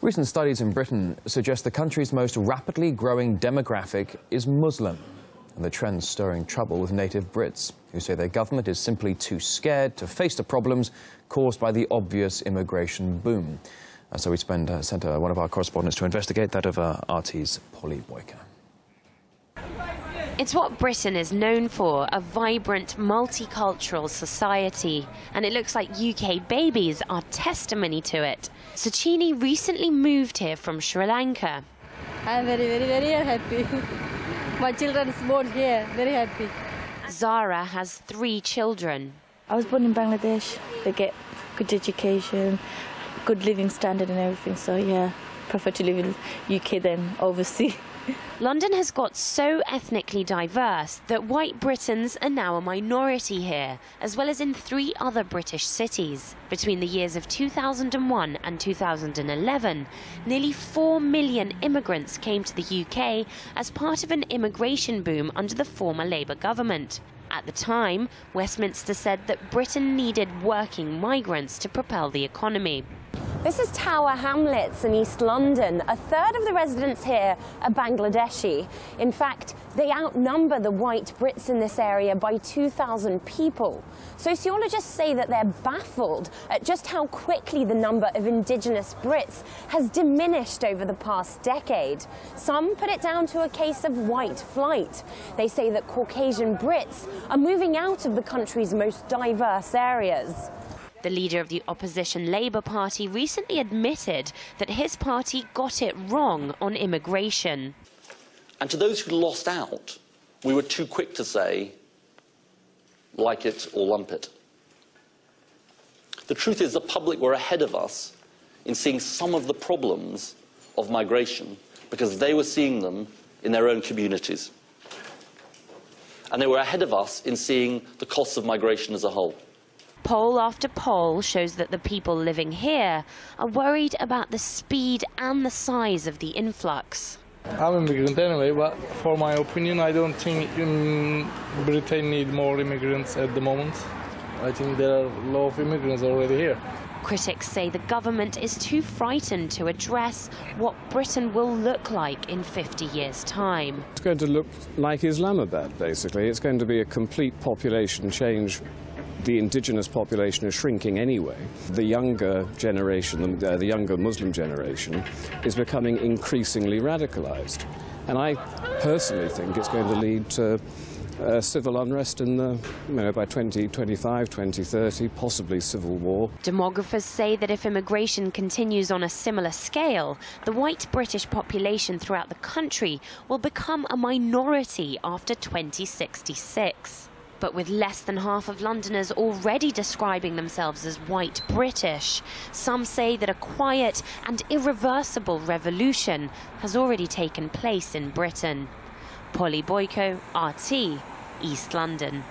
Recent studies in Britain suggest the country's most rapidly growing demographic is Muslim, and the trend's stirring trouble with native Brits, who say their government is simply too scared to face the problems caused by the obvious immigration boom. So we sent one of our correspondents to investigate, that of RT's Polly Boyka. It's what Britain is known for, a vibrant, multicultural society. And it looks like UK babies are testimony to it. Suchini recently moved here from Sri Lanka. I'm very happy. My children is born here, very happy. Zara has 3 children. I was born in Bangladesh. They get good education, good living standard and everything. So yeah, prefer to live in UK than overseas. London has got so ethnically diverse that white Britons are now a minority here, as well as in 3 other British cities. Between the years of 2001 and 2011, nearly 4 million immigrants came to the UK as part of an immigration boom under the former Labour government. At the time, Westminster said that Britain needed working migrants to propel the economy. This is Tower Hamlets in East London. A third of the residents here are Bangladeshi. In fact, they outnumber the white Brits in this area by 2,000 people. Sociologists say that they're baffled at just how quickly the number of indigenous Brits has diminished over the past decade. Some put it down to a case of white flight. They say that Caucasian Brits are moving out of the country's most diverse areas. The leader of the opposition Labour Party recently admitted that his party got it wrong on immigration. And to those who lost out, we were too quick to say, like it or lump it. The truth is the public were ahead of us in seeing some of the problems of migration because they were seeing them in their own communities. And they were ahead of us in seeing the costs of migration as a whole. Poll after poll shows that the people living here are worried about the speed and the size of the influx. I'm an immigrant anyway, but for my opinion, I don't think Britain needs more immigrants at the moment. I think there are a lot of immigrants already here. Critics say the government is too frightened to address what Britain will look like in 50 years' time. It's going to look like Islamabad, basically. It's going to be a complete population change. The indigenous population is shrinking anyway. The younger generation, the younger Muslim generation, is becoming increasingly radicalized. And I personally think it's going to lead to civil unrest in the, by 2025, 2030, possibly civil war. Demographers say that if immigration continues on a similar scale, the white British population throughout the country will become a minority after 2066. But with less than half of Londoners already describing themselves as white British, some say that a quiet and irreversible revolution has already taken place in Britain. Polly Boyka, RT, East London.